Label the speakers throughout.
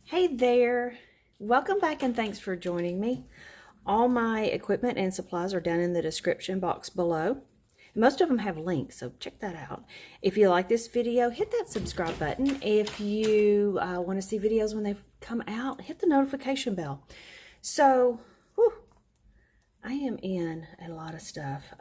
Speaker 1: Hey there, welcome back and thanks for joining me. All my equipment and supplies are down in the description box below. Most of them have links, so check that out. If you like this video, hit that subscribe button. If you want to see videos when they come out, hit the notification bell. So, I am in a lot of stuff.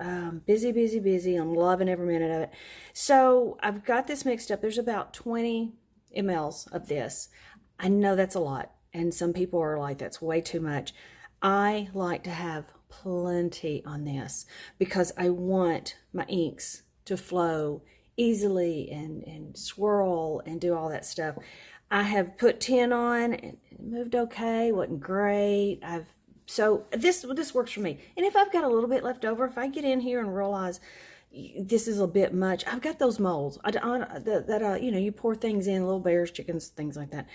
Speaker 1: Busy. I'm loving every minute of it. So I've got this mixed up. There's about 20 mLs of this. I know that's a lot, and some people are like, that's way too much. I like to have plenty on this because I want my inks to flow easily and swirl and do all that stuff. I have put 10 on and it moved okay, wasn't great. So this works for me. And if I've got a little bit left over, if I get in here and realize this is a bit much, I've got those molds that you know, you pour things in, little bears, chickens, things like that.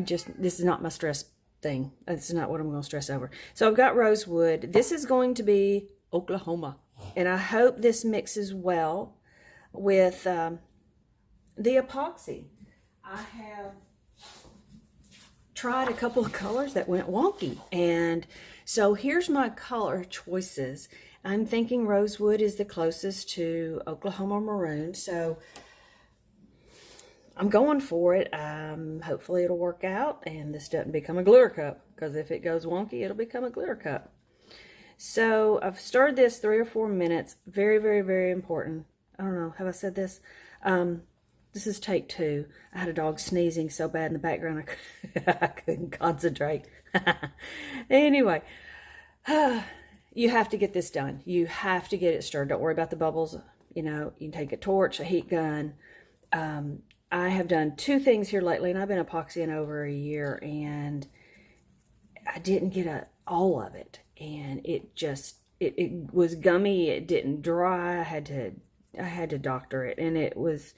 Speaker 1: This is not my stress thing. This is not what I'm going to stress over. So I've got rosewood. This is going to be Oklahoma, and I hope this mixes well with the epoxy. I have tried a couple of colors that went wonky, and so here's my color choices. I'm thinking rosewood is the closest to Oklahoma maroon, so I'm going for it. Hopefully it'll work out and this doesn't become a glitter cup, because if it goes wonky, it'll become a glitter cup. So I've stirred this 3 or 4 minutes. Very important. I don't know, have I said this? This is take 2. I had a dog sneezing so bad in the background I couldn't concentrate. Anyway, you have to get this done. You have to get it stirred. Don't worry about the bubbles. You know, you can take a torch, a heat gun. I have done 2 things here lately, and I've been epoxying over a year, and I didn't get all of it, and it was gummy. It didn't dry. I had to doctor it, and it was,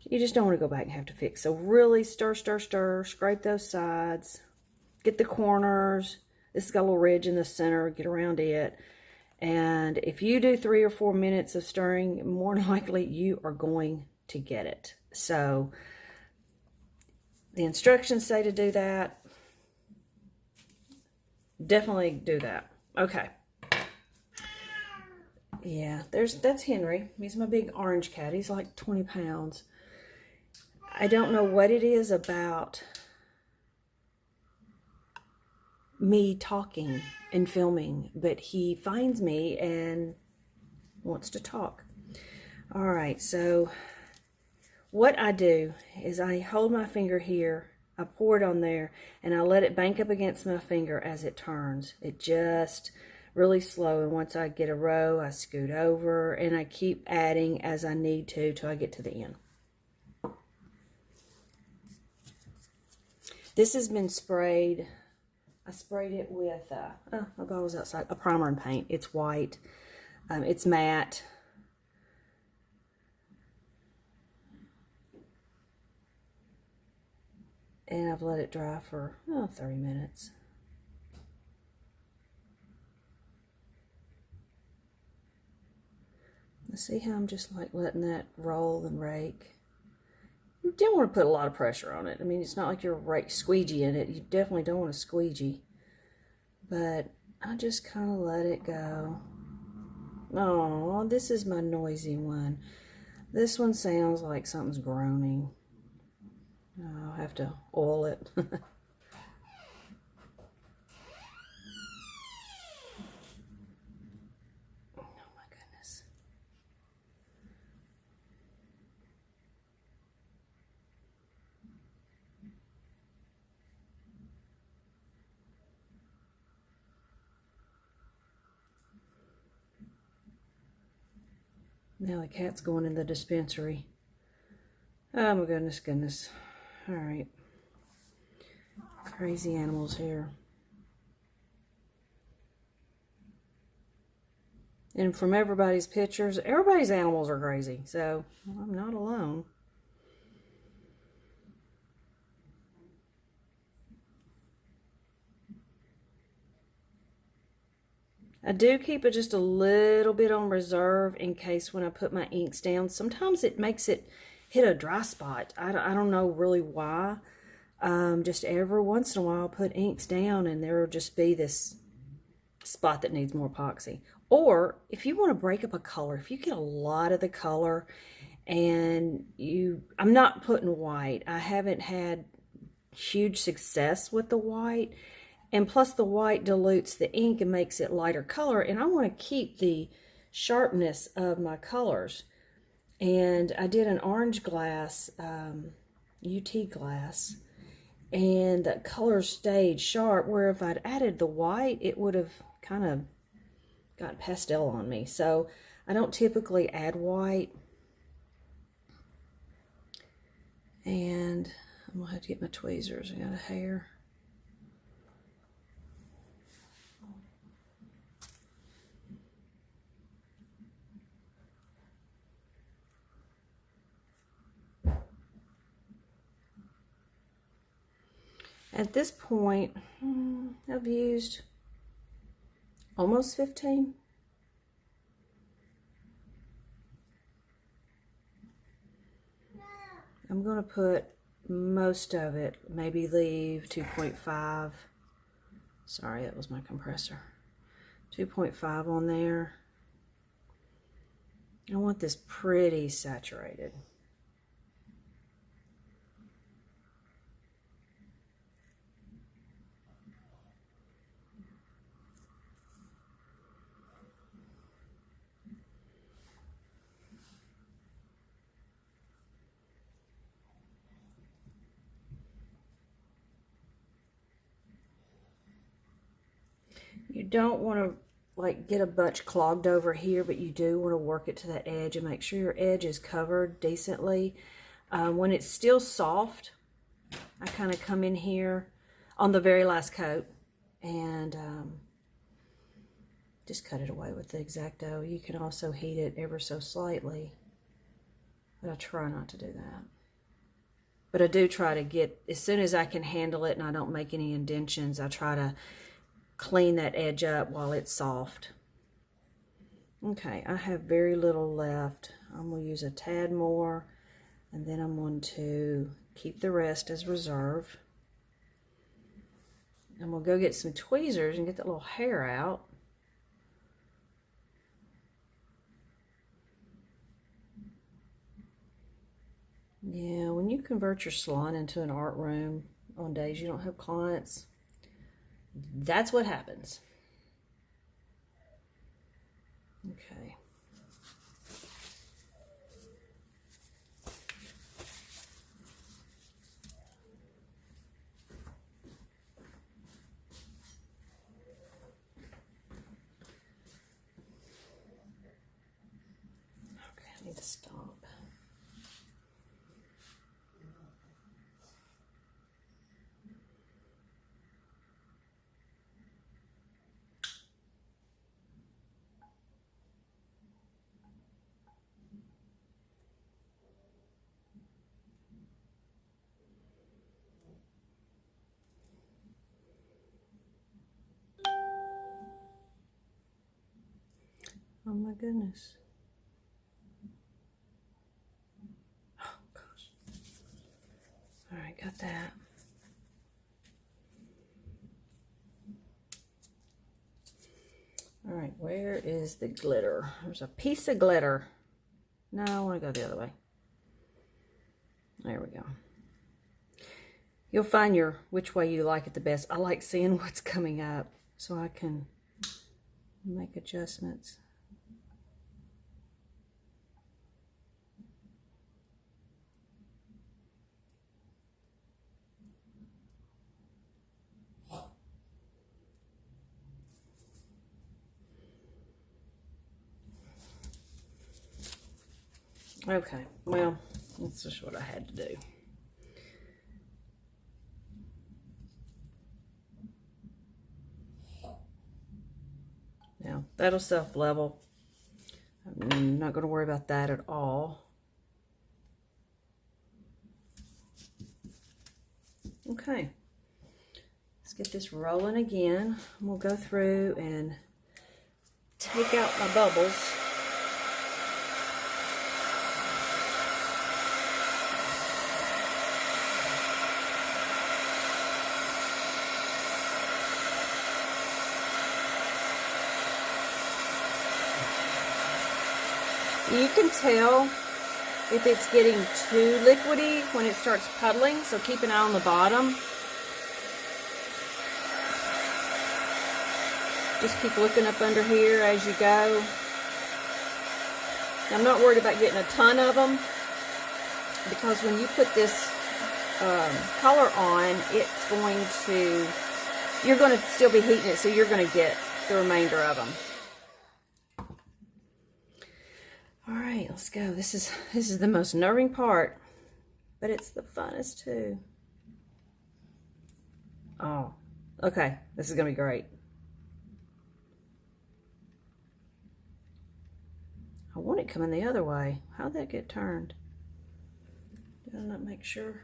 Speaker 1: you just don't want to go back and have to fix. So really stir, scrape those sides, get the corners. This has got a little ridge in the center, get around it. And if you do 3 or 4 minutes of stirring, more than likely you are going to get it. So the instructions say to do that. Definitely do that. Okay. Yeah, that's Henry. He's my big orange cat. He's like 20 pounds. I don't know what it is about me talking and filming, but he finds me and wants to talk. All right, so what I do is I hold my finger here, I pour it on there, and I let it bank up against my finger as it turns. It just really slow, and once I get a row, I scoot over, and I keep adding as I need to till I get to the end. This has been sprayed. I sprayed it with, my bottle's outside, a primer and paint. It's white. It's matte. And I've let it dry for 30 minutes. Let's see how I'm just like letting that roll and rake. You don't want to put a lot of pressure on it. I mean, it's not like you're squeegeeing it. You definitely don't want to squeegee. But I just kind of let it go. Oh, this is my noisy one. This one sounds like something's groaning. I'll have to oil it. Oh my goodness. Now the cat's going in the dispensary. Oh my goodness. All right. Crazy animals here. And from everybody's pictures, everybody's animals are crazy. So I'm not alone. I do keep it just a little bit on reserve in case when I put my inks down. Sometimes it makes it hit a dry spot. I don't know really why. Just every once in a while I'll put inks down and there will just be this spot that needs more epoxy. Or if you want to break up a color, if you get a lot of the color and I'm not putting white. I haven't had huge success with the white, and plus the white dilutes the ink and makes it lighter color, and I want to keep the sharpness of my colors. And I did an orange glass, UT glass, and the colors stayed sharp, where if I'd added the white it would have kind of got pastel on me. So I don't typically add white. And I'm gonna have to get my tweezers. I got a hair. At this point, I've used almost 15. I'm going to put most of it, maybe leave 2.5. Sorry, that was my compressor. 2.5 on there. I want this pretty saturated. You don't want to like get a bunch clogged over here, but you do want to work it to that edge and make sure your edge is covered decently. When it's still soft, I kind of come in here on the very last coat and just cut it away with the X-Acto. You can also heat it ever so slightly, but I try not to do that. But I do try to get, as soon as I can handle it and I don't make any indentions, I try to clean that edge up while it's soft. Okay, I have very little left. I'm going to use a tad more, and then I'm going to keep the rest as reserve. I'm going to go get some tweezers and get that little hair out. Yeah, when you convert your salon into an art room on days you don't have clients, that's what happens. Okay. Okay, I need to stop. Oh my goodness. Oh gosh. All right, got that. All right, where is the glitter? There's a piece of glitter. No, I want to go the other way. There we go. You'll find which way you like it the best. I like seeing what's coming up so I can make adjustments. Okay, well, that's just what I had to do. Now, that'll self-level. I'm not going to worry about that at all. Okay, let's get this rolling again. We'll go through and take out my bubbles. You can tell if it's getting too liquidy when it starts puddling, so keep an eye on the bottom. Just keep looking up under here as you go. Now, I'm not worried about getting a ton of them, because when you put this color on, it's going to, you're going to still be heating it, so you're going to get the remainder of them. All right, let's go. This is the most nerving part, but it's the funnest too. Oh, okay. This is going to be great. I want it coming the other way. How'd that get turned? Did I not make sure?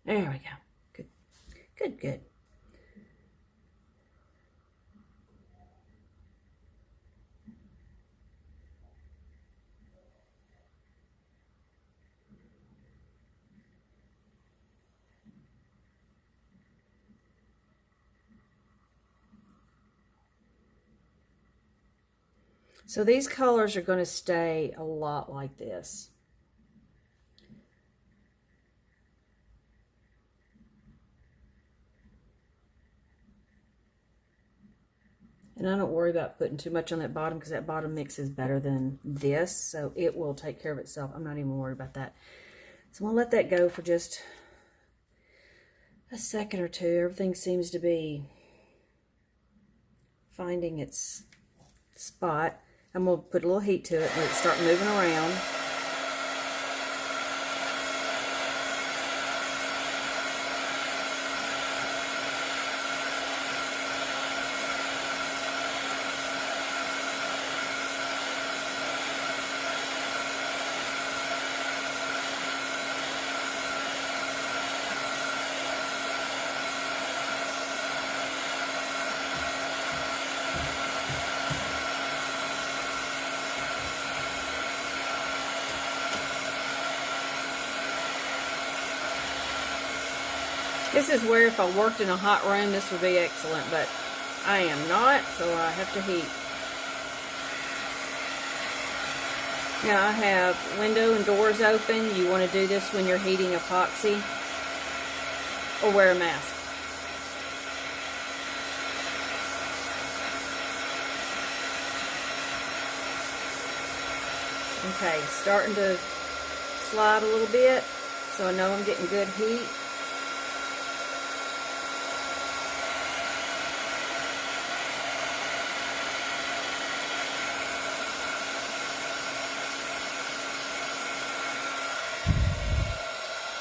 Speaker 1: There we go. Good, good, good. So these colors are going to stay a lot like this. And I don't worry about putting too much on that bottom, because that bottom mix is better than this, so it will take care of itself. I'm not even worried about that. So I'm going to let that go for just a second or two. Everything seems to be finding its spot. I'm going to put a little heat to it and let it start moving around. This is where if I worked in a hot room, this would be excellent, but I am not, so I have to heat. Now I have window and doors open. You want to do this when you're heating epoxy, or wear a mask. Okay, starting to slide a little bit, so I know I'm getting good heat.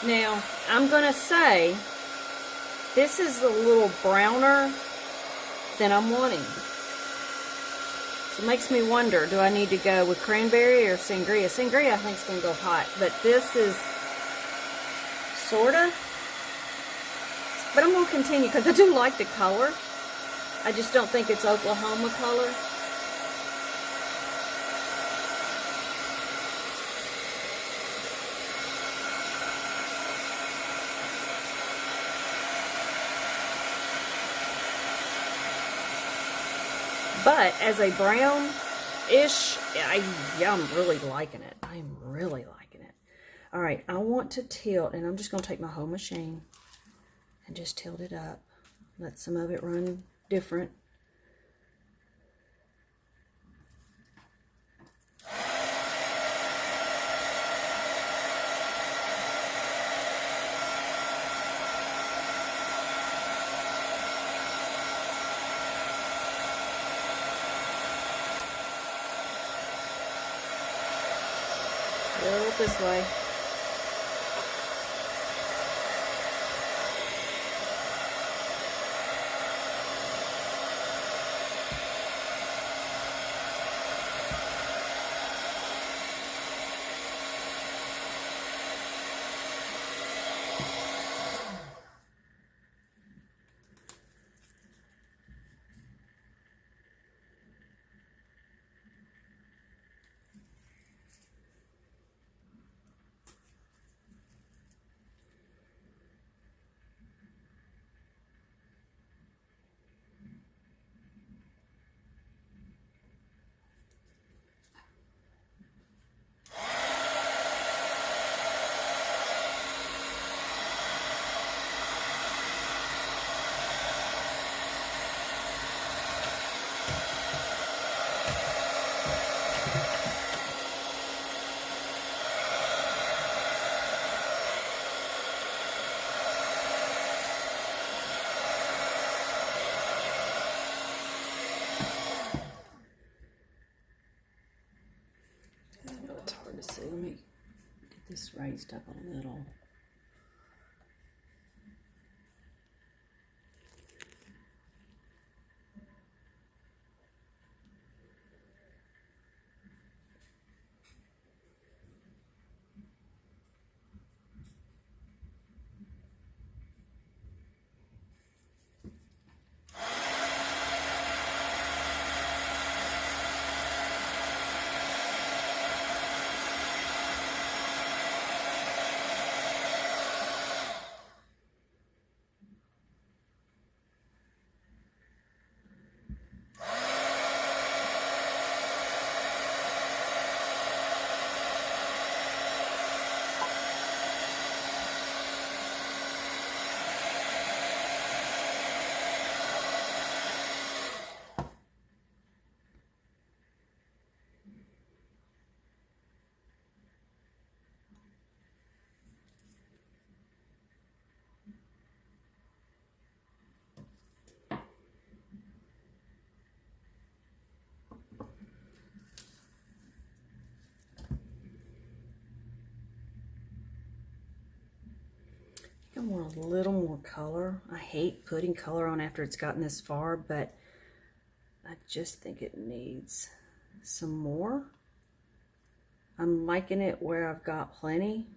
Speaker 1: Now, I'm going to say this is a little browner than I'm wanting. So it makes me wonder, do I need to go with cranberry or sangria? Sangria I think is going to go hot, but this is sorta. But I'm going to continue because I do like the color. I just don't think it's Oklahoma color. But as a brown-ish, I'm really liking it. I'm really liking it. All right, I want to tilt, and I'm just going to take my whole machine and just tilt it up. Let some of it run different. Tilt this way. this raised up a little. I want a little more color. I hate putting color on after it's gotten this far, but I just think it needs some more. I'm liking it where I've got plenty.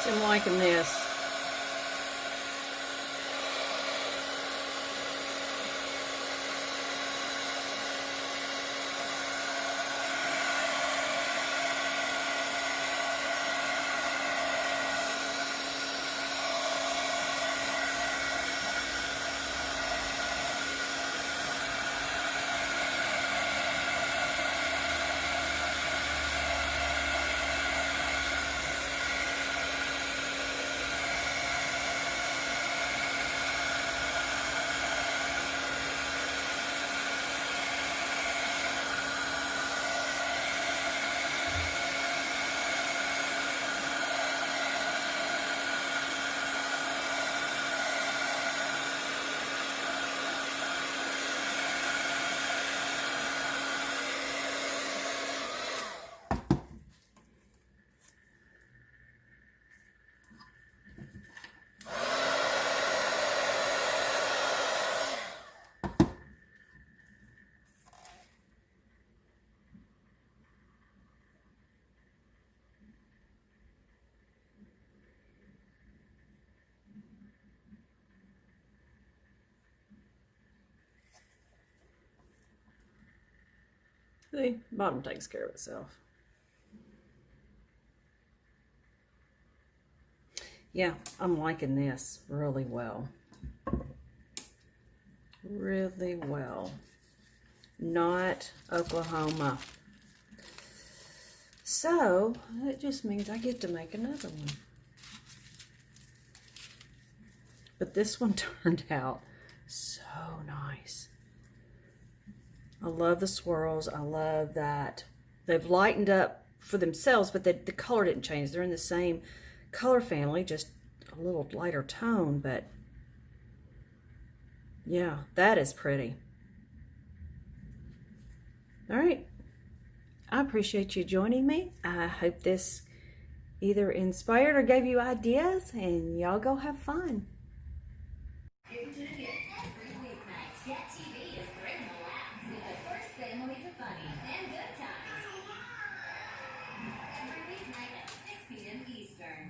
Speaker 1: I'm liking this. The bottom takes care of itself. Yeah, I'm liking this really well. Really well. Not Oklahoma. So, it just means I get to make another one. But this one turned out so nice. I love the swirls. I love that they've lightened up for themselves, but the color didn't change. They're in the same color family, just a little lighter tone, but Yeah, that is pretty. All right. I appreciate you joining me. I hope this either inspired or gave you ideas, and y'all go have fun.
Speaker 2: Every weeknight, Get TV is great and relaxed with the first families of funny and good times. Every weeknight at 6 p.m. Eastern.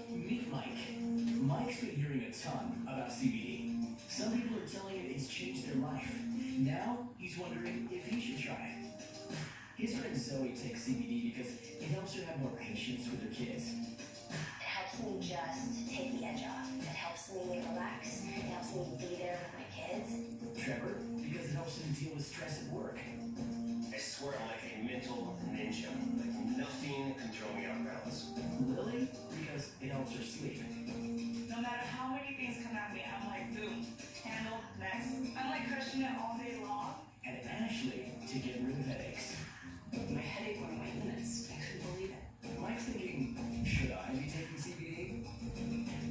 Speaker 3: Meet Mike. Mike's been hearing a ton about CBD. Some people are telling him it's changed their life. Now he's wondering if he should try it. His friend Zoe takes CBD because it helps her have more patience with her kids.
Speaker 4: It helps me just take the edge off. It helps me relax. It helps me be there with my kids.
Speaker 3: Trevor, because it helps him deal with stress at work.
Speaker 5: I swear I'm like a mental ninja. Like nothing can throw me off balance.
Speaker 3: Lily, because it helps her sleep.
Speaker 6: No matter how many things come at me, I'm like, boom, handle, next. I'm like crushing it all day long.
Speaker 3: And Ashley, to get rid of headaches.
Speaker 6: My headache went away in minutes. I couldn't believe it.
Speaker 3: Mike's thinking, should I be taking CBD?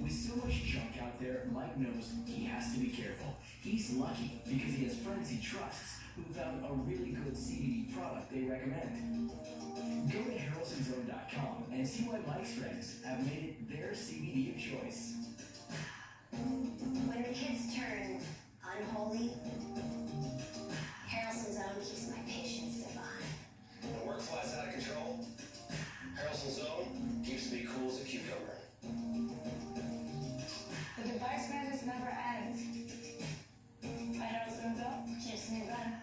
Speaker 3: With so much junk out there, Mike knows he has to be careful. He's lucky because he has friends he trusts who found a really good CBD product they recommend. Go to harrelsonzone.com and see why Mike's friends have made it their CBD of choice.
Speaker 4: When the kids turn unholy, Harrelson's Own keeps my patience divine.
Speaker 5: When work flies out of control, Harrelson's Zone keeps me cool as a cucumber.
Speaker 6: The device madness never ends. My Harrelson's Own keeps me running.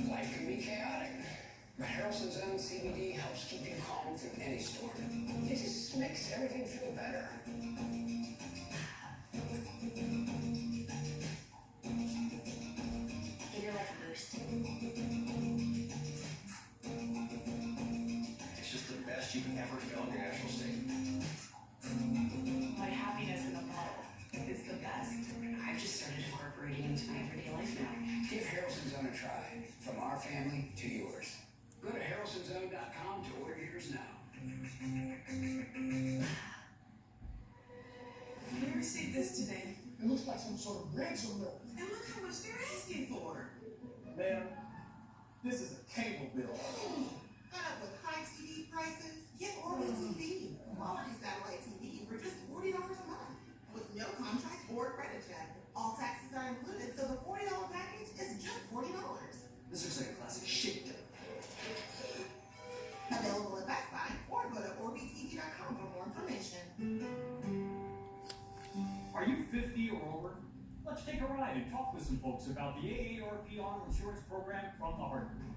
Speaker 7: Life can be chaotic, but Harrelson's Own CBD helps keep you calm through any storm. It just makes everything feel better.
Speaker 4: Give your life a boost.
Speaker 5: It's just the best you can ever feel in your natural state.
Speaker 6: My happiness in the bottle is the best. I've just started incorporating into my everyday life now.
Speaker 7: Give Harrelson's Own a try, from our family to yours. Go to harrelsonzone.com to order yours now.
Speaker 8: We received this today.
Speaker 9: It looks like some sort of ransom note.
Speaker 8: And look how much they're asking for.
Speaker 9: Ma'am, this is a cable bill.
Speaker 8: Up with high TV prices, get Orbi TV. Quality satellite TV for just $40 a month. With no contract or credit check. All taxes are included, so the $40 package is just $40.
Speaker 7: This looks like a classic shit deal.
Speaker 8: Available at Best Buy or go to orbitv.com for more information.
Speaker 10: Are you 50 or over? Let's take a ride and talk with some folks about the AARP Auto Insurance Program from the Heart Group.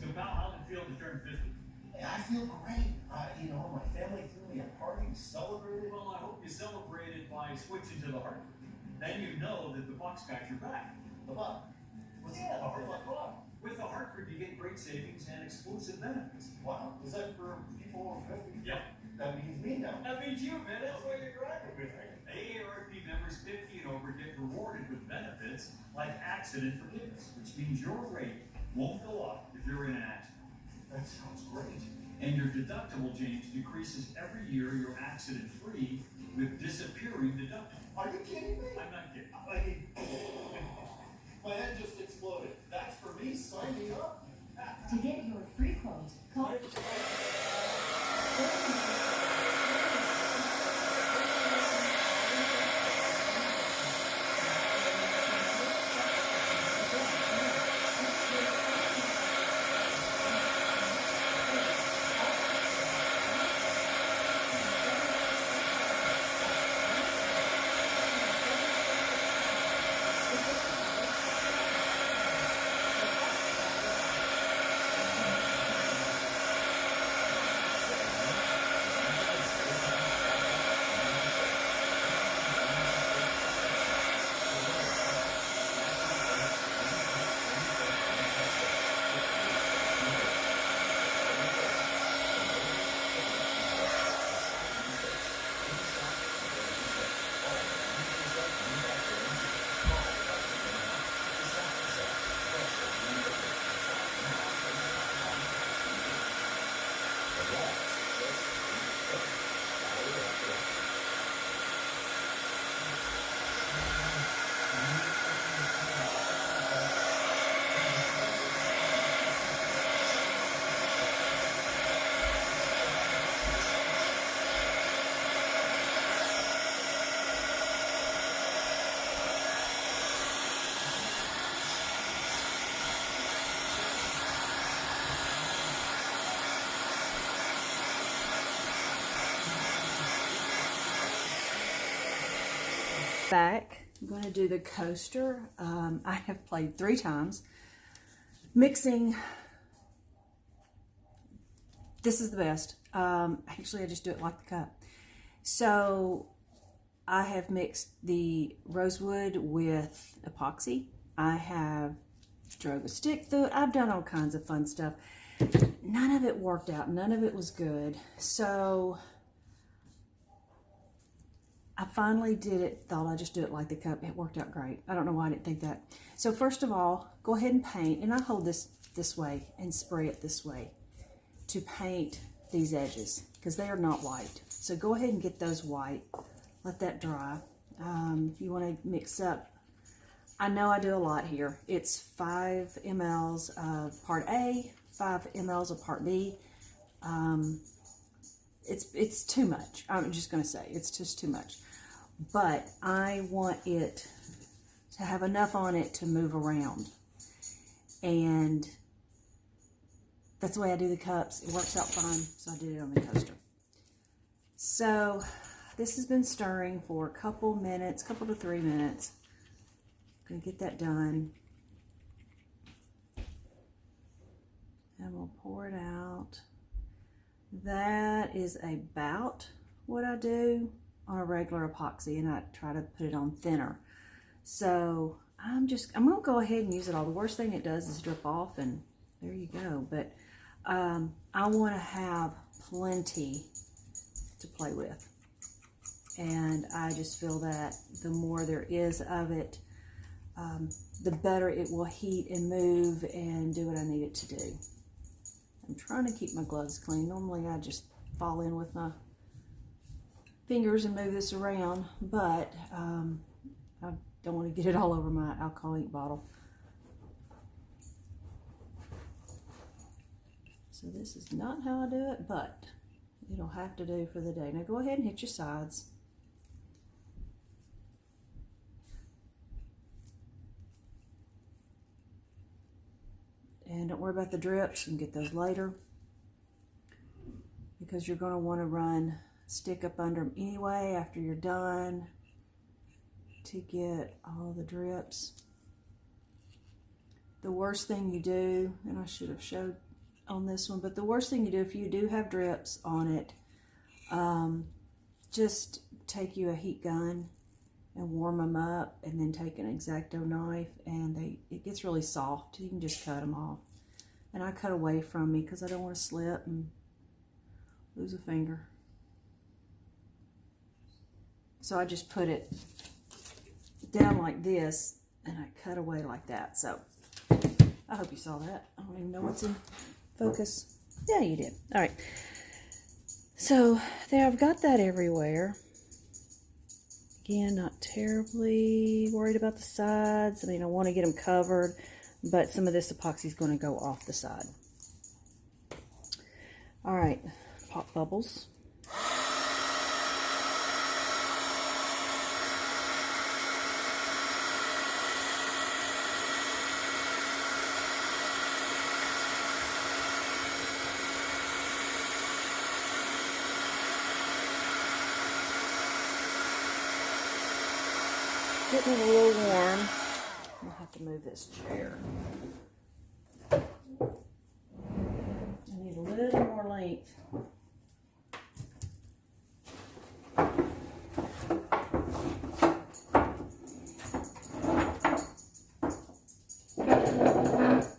Speaker 10: So, pal, how did it feel to turn 50?
Speaker 9: I feel great. My family threw me a party, we celebrated.
Speaker 10: Well, I hope you celebrated by switching to the Heart Group. Then you know that the buck's got your back.
Speaker 9: The buck. What's that?
Speaker 10: With the Heart Group, you get great savings and exclusive benefits.
Speaker 9: Wow. Is that for people over 50?
Speaker 10: Yep.
Speaker 9: That means me now.
Speaker 10: That means you, man. That's why you're driving with me. AARP members 50 and over get rewarded with benefits like accident forgiveness, which means your rate won't go up if you're in an accident.
Speaker 9: That sounds great.
Speaker 10: And your deductible, James, decreases every year you're accident-free with disappearing deductible.
Speaker 9: Are you kidding me?
Speaker 10: I'm not kidding.
Speaker 9: My head just exploded. That's for me. Sign me up.
Speaker 2: To get your free quote, call
Speaker 1: back. I'm going to do the coaster. I have played 3 times. Mixing, this is the best. Actually, I just do it like the cup. So I have mixed the rosewood with epoxy. I have drove a stick through it. I've done all kinds of fun stuff. None of it worked out. None of it was good. So I finally did it, thought I'd just do it like the cup. It worked out great. I don't know why I didn't think that. So first of all, go ahead and paint. And I hold this way and spray it this way to paint these edges because they are not white. So go ahead and get those white. Let that dry. You want to mix up. I know I do a lot here. It's 5 mLs of part A, 5 mLs of part B. It's too much. I'm just going to say it's just too much. But I want it to have enough on it to move around. And that's the way I do the cups. It works out fine, so I did it on the coaster. So this has been stirring for a couple minutes, couple to 3 minutes. Gonna get that done. And we'll pour it out. That is about what I do on a regular epoxy, and I try to put it on thinner. So I'm gonna go ahead and use it all. The worst thing it does is drip off, and there you go. But I want to have plenty to play with, and I just feel that the more there is of it, the better it will heat and move and do what I need it to do. I'm trying to keep my gloves clean. Normally I just fall in with my fingers and move this around, but I don't want to get it all over my alcohol ink bottle. So this is not how I do it, but it'll have to do for the day. Now go ahead and hit your sides. And don't worry about the drips. You can get those later, because you're going to want to run stick up under them anyway after you're done to get all the drips. The worst thing you do, and I should have showed on this one, but the worst thing you do if you do have drips on it, just take you a heat gun and warm them up, and then take an X-Acto knife, and it gets really soft. You can just cut them off. And I cut away from me because I don't want to slip and lose a finger. So I just put it down like this, and I cut away like that. So I hope you saw that. I don't even know what's in focus. Yeah, you did. All right. So there, I've got that everywhere. Again, not terribly worried about the sides. I mean, I want to get them covered, but some of this epoxy is going to go off the side. All right, pop bubbles. Getting a little warm. I'll have to move this chair. I need a little more length.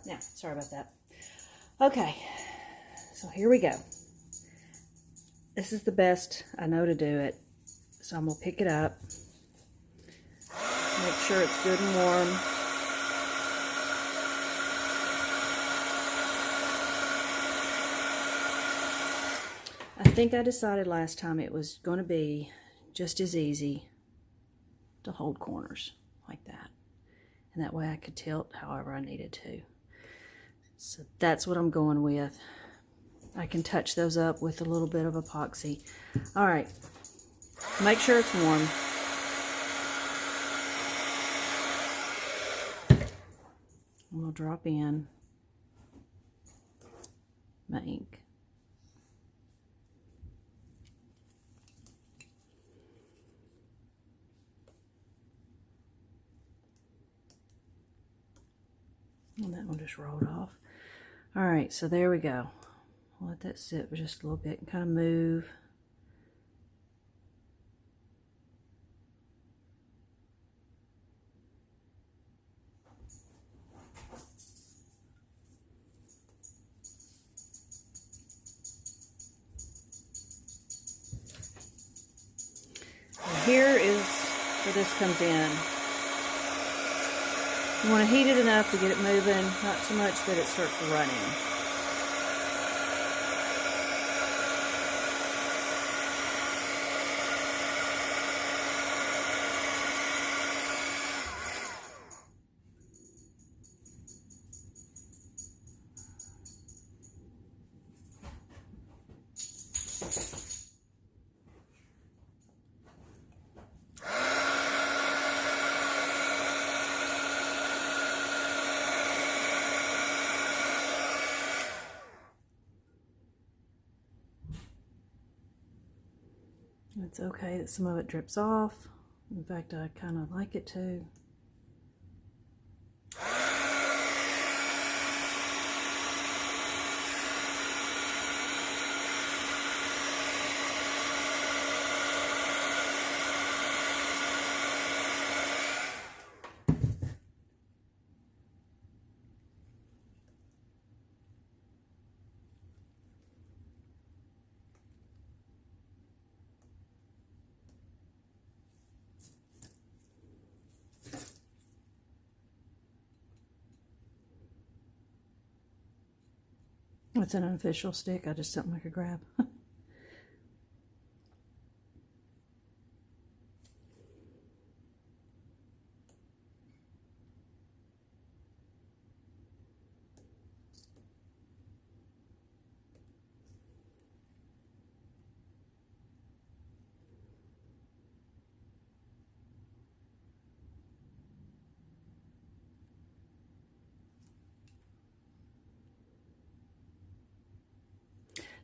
Speaker 1: Now, sorry about that. Okay, so here we go. This is the best I know to do it. So I'm going to pick it up. Make sure it's good and warm. I think I decided last time it was going to be just as easy to hold corners like that. And that way I could tilt however I needed to. So that's what I'm going with. I can touch those up with a little bit of epoxy. All right, make sure it's warm. And we'll drop in my ink. And that one just rolled off. All right, so there we go. I'll let that sit for just a little bit and kind of move. Here is where this comes in. You want to heat it enough to get it moving, not too much that it starts running. It's okay that some of it drips off. In fact, I kind of like it too. It's an unofficial stick. I just something I could grab.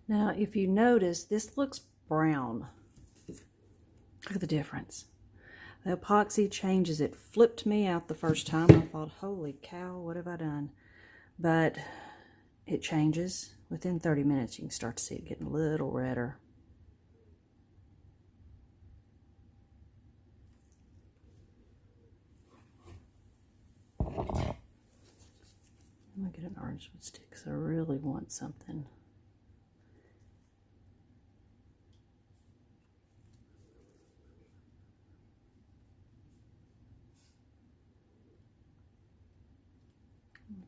Speaker 1: Now, if you notice, this looks brown. Look at the difference. The epoxy changes. It flipped me out the first time. I thought, holy cow, what have I done? But it changes. Within 30 minutes, you can start to see it getting a little redder. I'm going to get an orange stick because I really want something.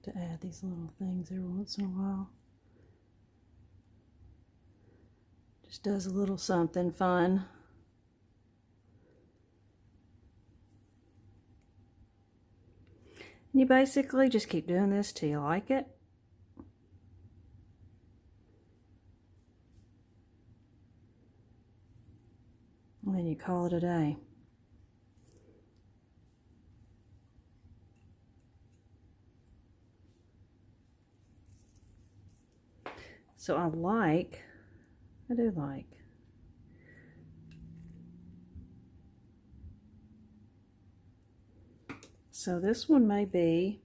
Speaker 1: To add these little things every once in a while. Just does a little something fun. And you basically just keep doing this till you like it. And then you call it a day. So I do like. So this one may be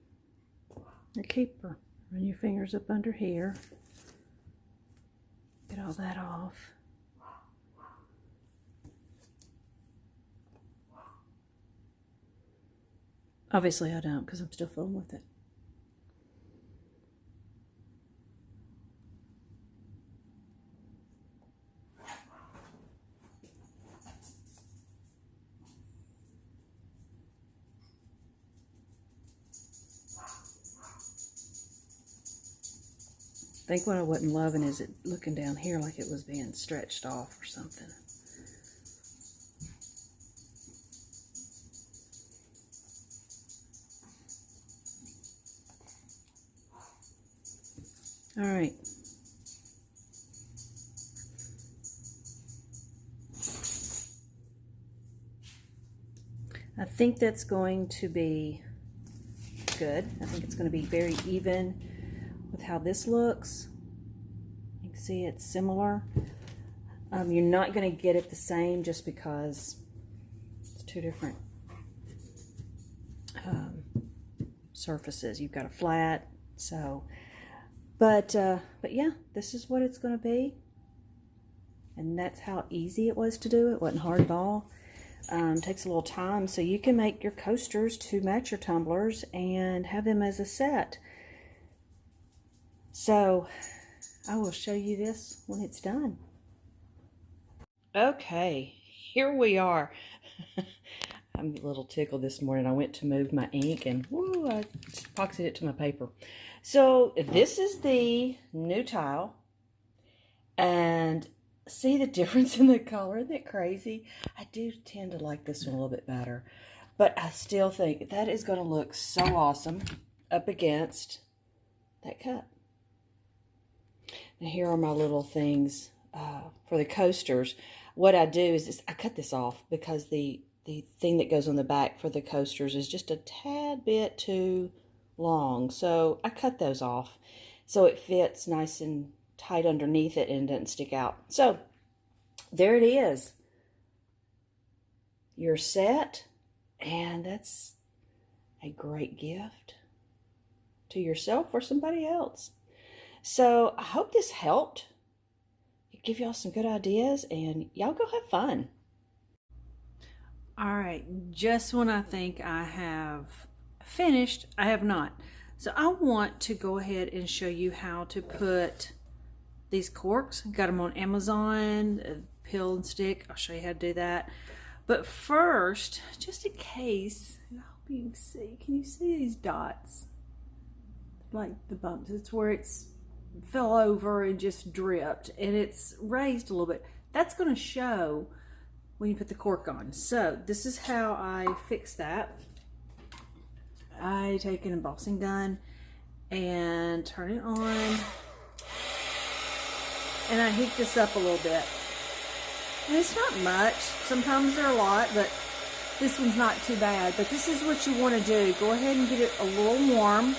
Speaker 1: a keeper. Run your fingers up under here. Get all that off. Obviously I don't because I'm still filling with it. I think what I wasn't loving is it looking down here like it was being stretched off or something. All right. I think that's going to be good. I think it's going to be very even with how this looks. You can see it's similar. You're not going to get it the same just because it's two different surfaces. You've got a flat, so, but yeah, this is what it's going to be. And that's how easy it was to do. It wasn't hard at all. Takes a little time, so you can make your coasters to match your tumblers and have them as a set. So I will show you this when it's done. Okay, here we are. I'm a little tickled this morning. I went to move my ink and whoo, I epoxied it to my paper. So this is the new tile, and see the difference in the color? Isn't that crazy? I do tend to like this one a little bit better, but I still think that is going to look so awesome up against that cup. Now here are my little things for the coasters. What I do is I cut this off because the thing that goes on the back for the coasters is just a tad bit too long. So I cut those off so it fits nice and tight underneath it and doesn't stick out. So there it is. You're set, and that's a great gift to yourself or somebody else. So I hope this helped. Give y'all some good ideas, and y'all go have fun. All right, just when I think I have finished, I have not. So I want to go ahead and show you how to put these corks. Got them on Amazon, peel and stick. I'll show you how to do that. But first, just in case, I hope you can see. Can you see these dots? Like the bumps. It's where it's fell over and just dripped, and it's raised a little bit. That's going to show when you put the cork on. So this is how I fix that. I take an embossing gun and turn it on, and I heat this up a little bit. And it's not much. Sometimes they're a lot, but this one's not too bad. But this is what you want to do. Go ahead and get it a little warm.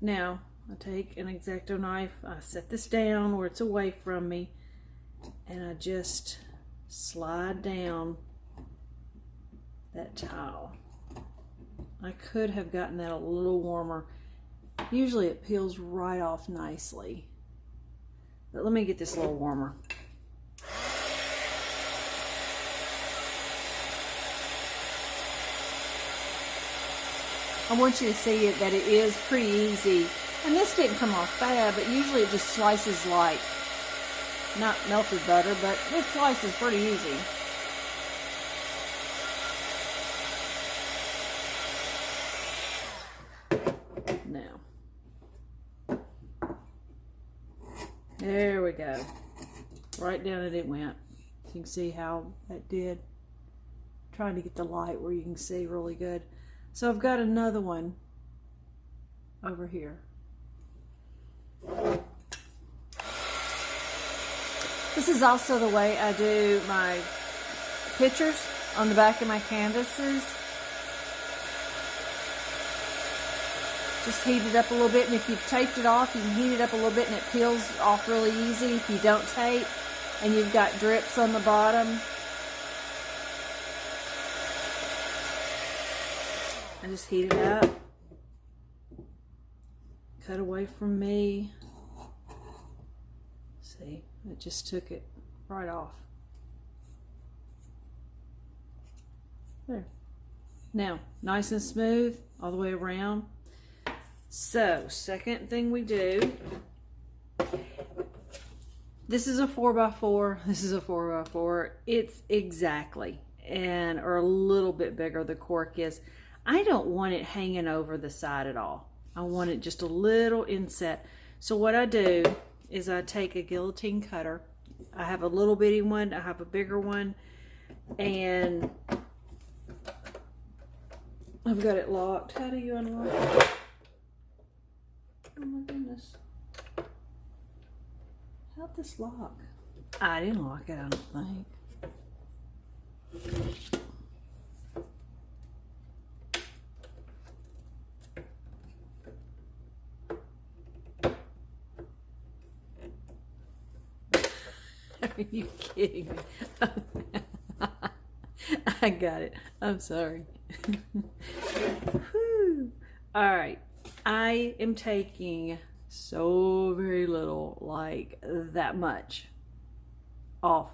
Speaker 1: Now, I take an X-Acto knife, I set this down where it's away from me, and I just slide down that tile. I could have gotten that a little warmer. Usually it peels right off nicely, but let me get this a little warmer. I want you to see it that it is pretty easy. And this didn't come off bad, but usually it just slices like, not melted butter, but it slices pretty easy. Now, there we go. Right down it went. You can see how that did. Trying to get the light where you can see really good. So I've got another one over here. This is also the way I do my pictures on the back of my canvases. Just heat it up a little bit, and if you've taped it off, you can heat it up a little bit and it peels off really easy. If you don't tape and you've got drips on the bottom, I just heat it up, cut away from me. See, it just took it right off. There. Now, nice and smooth all the way around. So, second thing we do, this is a 4x4, this is a 4x4. It's exactly, or a little bit bigger the cork is. I don't want it hanging over the side at all. I want it just a little inset. So what I do is I take a guillotine cutter. I have a little bitty one, I have a bigger one, and I've got it locked. How do you unlock it? Oh my goodness. How'd this lock? I didn't lock it, I don't think. Are you kidding me? I got it. I'm sorry. Whew. All right. I am taking so very little, like that much, off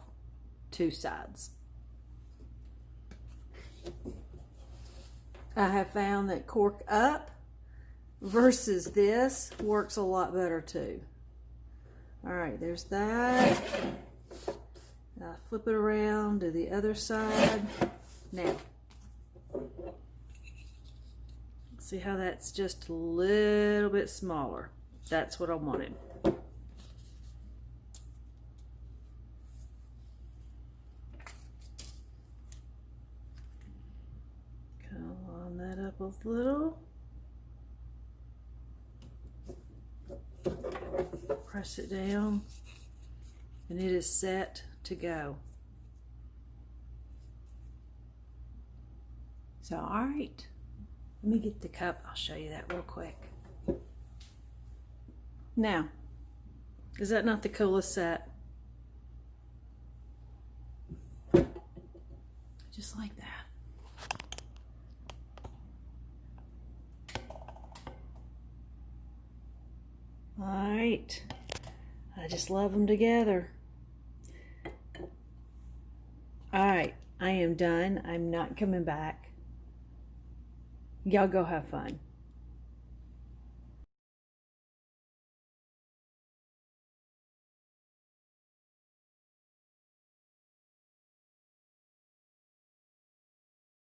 Speaker 1: two sides. I have found that cork up versus this works a lot better too. All right, there's that. Flip it around to the other side. Now, see how that's just a little bit smaller. That's what I wanted. Come on that up a little. Press it down, and it is set to go. So, all right, let me get the cup. I'll show you that real quick. Now, is that not the coolest set? Just like that. All right, I just love them together. All right, I am done. I'm not coming back. Y'all go have fun.